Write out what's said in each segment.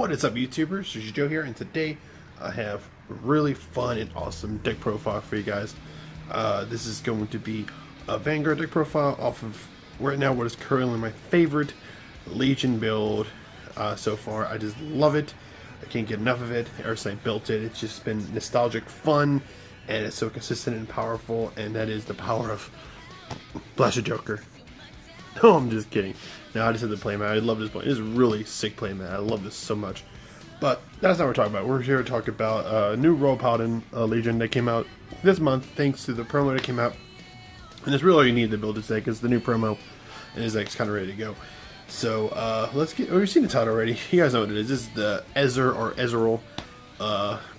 What is up, YouTubers? This is Joe here, and today I have a really fun and awesome deck profile for you guys. This is going to be a Vanguard deck profile off of right now what is currently my favorite Legion build so far. I just love it. I can't get enough of it. Ever since I built it, it's just been nostalgic fun, and it's so consistent and powerful, and that is the power of Blast the Joker. No, I'm just kidding. No, I just had the playmat. I love this play. It is a really sick playmat. I love this so much. But that's not what we're talking about. We're here to talk about a new Royal Paladin Legion that came out this month thanks to the promo that came out. And it's really all you need to build this deck is the new promo, and his deck's kind of ready to go. So let's get. Oh, you've seen the title already. You guys know what it is. This is the Ezer or Ezreal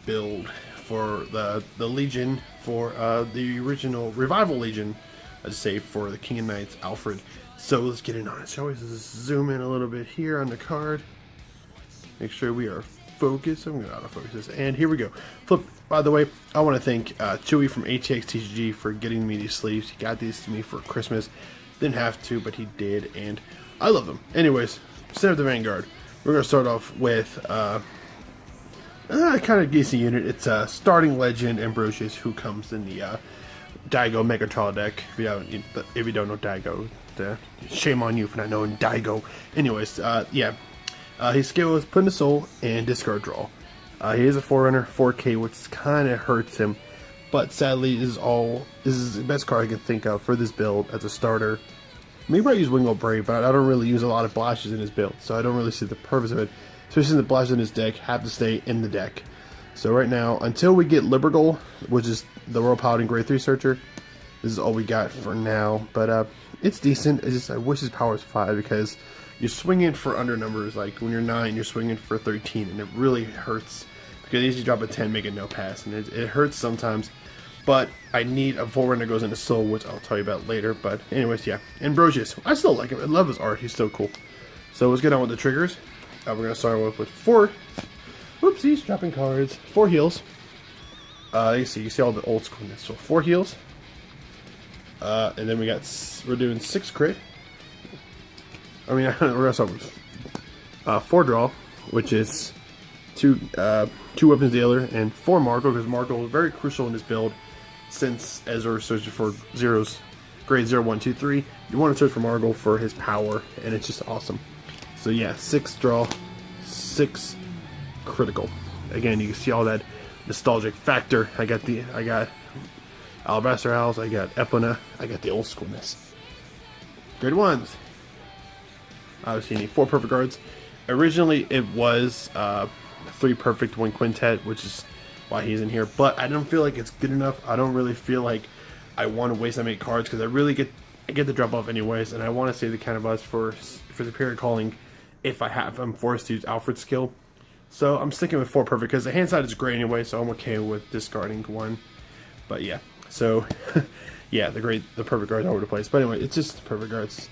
build for the Legion for the original Revival Legion. I'd say for the King of Knights, Alfred. So let's get in on it, shall we? Let's just zoom in a little bit here on the card. Make sure we are focused. I'm going to autofocus this. And here we go. Flip. By the way, I want to thank Chewy from ATX TCG for getting me these sleeves. He got these to me for Christmas. Didn't have to, but he did, and I love them. Anyways, set up the Vanguard. We're going to start off with kind of decent unit. It's starting legend Ambrosius, who comes in the Daigo Megatron deck. If you don't know Daigo, shame on you for not knowing Daigo. Anyways, yeah, his skill is put in the soul and discard draw. He is a Forerunner, 4K, which kind of hurts him, but sadly, this is the best card I can think of for this build as a starter. Maybe I use Wingo Brave, but I don't really use a lot of blashes in his build, so I don't really see the purpose of it. Especially since the blashes in his deck have to stay in the deck. So right now, until we get Libergol, which is the Royal Paladin Grade 3 Searcher, this is all we got for now. But it's decent. It's just I wish his power is 5 because you're swinging for under numbers. Like when you're 9, you're swinging for 13, and it really hurts because if you drop a 10, make it no pass, and it hurts sometimes. But I need a Forerunner that goes into Soul, which I'll tell you about later. But anyways, yeah, Ambrosius, I still like him. I love his art. He's so cool. So let's get on with the triggers. We're gonna start off with 4. Whoopsies, dropping cards. 4 heals. You see all the old schoolness. So 4 heals. And then we're doing 6 crit. I mean, we're gonna start with 4 draw, which is 2 weapons dealer and 4 Margot, because Margot is very crucial in this build. Since Ezer searches for zeros, grade 0, 1, 2, 3, you want to search for Margot for his power, and it's just awesome. So yeah, 6 draw, 6 critical. Again, you can see all that nostalgic factor. I got Alabaster Owls, I got Epona, I got the old schoolness. Grade 1s. Obviously, you need 4 perfect cards. Originally, it was 3 perfect, 1 quintet, which is why he's in here. But I don't feel like it's good enough. I don't really feel like I want to waste that many cards because I get the drop off anyways, and I want to save the Cannibus for Superior Calling if I'm forced to use Alfred's skill. So I'm sticking with 4 perfect because the hand side is great anyway, so I'm okay with discarding 1. But yeah, so yeah, the perfect cards all over the place. But anyway, it's just perfect cards.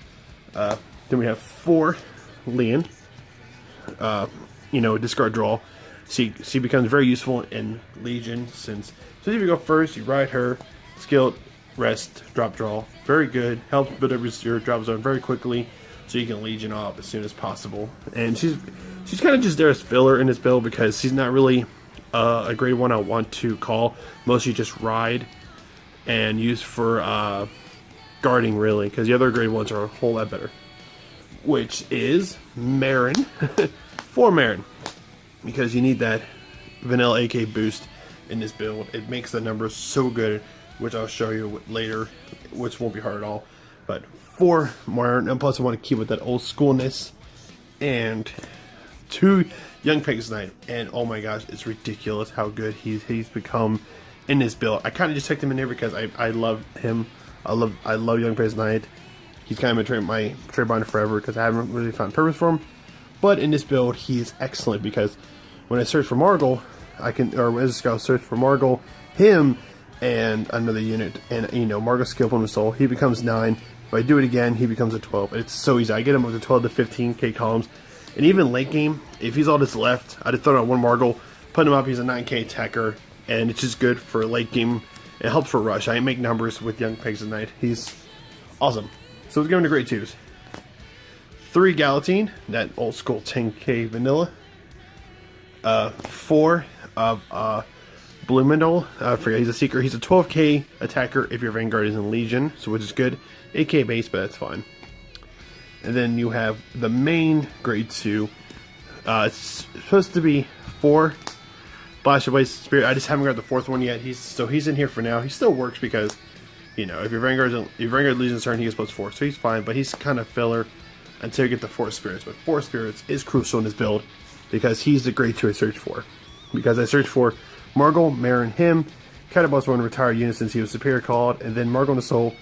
Then we have 4 Leon. Discard draw. She becomes very useful in Legion so if you go first, you ride her, skill, rest, drop draw. Very good. Helps build up your drop zone very quickly, so you can Legion off as soon as possible. And she's kind of just there as filler in this build because she's not really a grade 1 I want to call. Mostly just ride and use for guarding, really, because the other grade 1s are a whole lot better. Which is Marin. 4 Marin. Because you need that vanilla AK boost in this build. It makes the numbers so good, which I'll show you later, which won't be hard at all. But 4 Marin, and plus I want to keep with that old schoolness. And 2 Young Pegasus Knight, and oh my gosh, it's ridiculous how good he's become in this build. I kind of just checked him in there because I love him. I love Young Pegasus Knight. He's kind of been my trade binder forever because I haven't really found purpose for him. But in this build, he's excellent because when I search for Margot, or as a scout, search for Margot, him, and another unit, and Margot's skill from the soul, he becomes 9. If I do it again, he becomes a 12. It's so easy. I get him up to 12 to 15k columns. And even late game, if he's all that's left, I just throw out 1 Margot, put him up, he's a 9k attacker, and it's just good for late game. It helps for rush. I make numbers with Young Pegasus Knight. He's awesome. So let's go into grade 2s. 3 Galatine, that old school 10k vanilla. 4 of Blumendal. I forget, he's a Seeker. He's a 12k attacker if your Vanguard is in Legion, so which is good. 8k base, but that's fine. And then you have the main grade 2. It's supposed to be 4 Blast of Blaze Spirit. I just haven't got the 4th one yet. He's in here for now. He still works because, you know, if your Vanguard Legion's turn, he gets +4, so he's fine. But he's kind of filler until you get the 4 Spirits. But 4 Spirits is crucial in this build because he's the grade 2 I searched for. Because I searched for Margle, Marin, him, Catapults one retired unit since he was superior called, and then Margle in the Soul,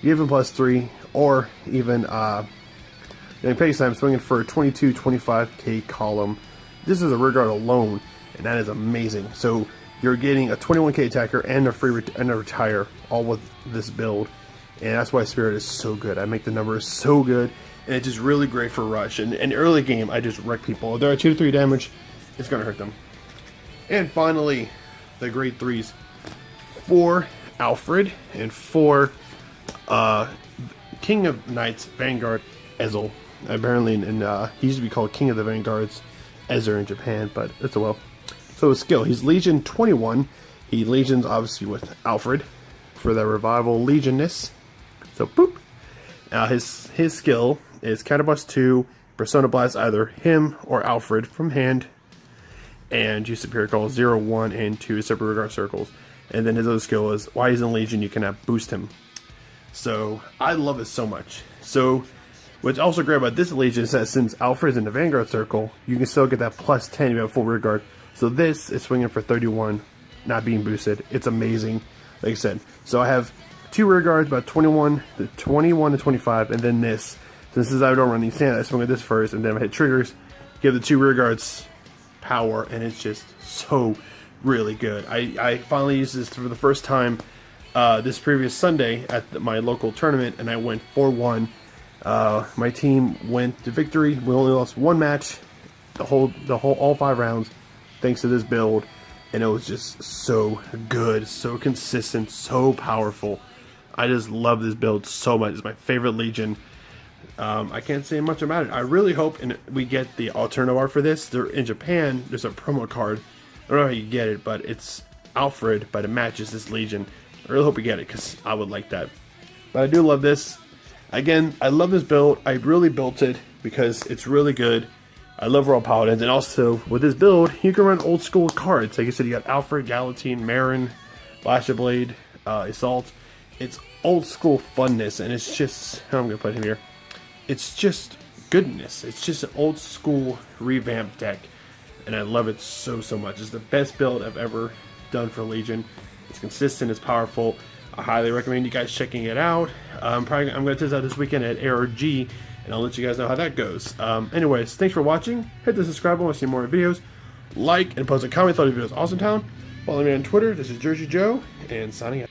give him +3, or even in pace time swinging for a 22-25k column. This is a rearguard alone, and that is amazing. So you're getting a 21k attacker and a free and a retire all with this build, and that's why Spirit is so good. I make the numbers so good, and it's just really great for rush. And in early game, I just wreck people. If they're at 2 to 3 damage, it's gonna hurt them. And finally, the grade 3s. 4 Alfred and 4 King of Knights Vanguard Ezer. Apparently, he used to be called King of the Vanguards Ezer in Japan, but it's a well. So his skill, he's Legion 21. He Legions obviously with Alfred for the revival Legionness. So boop. His skill is Catapult 2, Persona Blast either him or Alfred from hand, and use superior call 0, 1, and 2 separate regard circles. And then his other skill is while he's in Legion, you can boost him. So I love it so much. So what's also great about this Legion is that since Alfred's in the Vanguard circle, you can still get that +10 if you have full rear guard. So this is swinging for 31, not being boosted. It's amazing, like I said. So I have 2 rear guards, about 21 to 25, and then this. Since I don't run any stand, I swing with this first, and then I hit triggers, give the 2 rear guards power, and it's just so really good. I finally used this for the first time this previous Sunday at my local tournament, and I went 4-1. My team went to victory. We only lost 1 match, all 5 rounds, thanks to this build, and it was just so good, so consistent, so powerful. I just love this build so much. It's my favorite Legion. I can't say much about it. I really hope we get the alternative art for this. In Japan, there's a promo card. I don't know how you get it, but it's Alfred, but it matches this Legion. I really hope we get it because I would like that. But I do love this. Again, I love this build. I really built it because it's really good. I love Raw Paladins, and also with this build, you can run old school cards. Like I said, you got Alfred, Galatine, Marin, Flash of Blade, Assault. It's old school funness, and it's just, how I'm gonna put him here. It's just goodness. It's just an old school revamped deck, and I love it so much. It's the best build I've ever done for Legion. It's consistent, it's powerful. I highly recommend you guys checking it out. I'm going to test out this weekend at ARG, and I'll let you guys know how that goes. Anyways, thanks for watching. Hit the subscribe button to see more videos. Like and post a comment. Thought the video was awesome town. Follow me on Twitter. This is Jersey Joe, and signing out.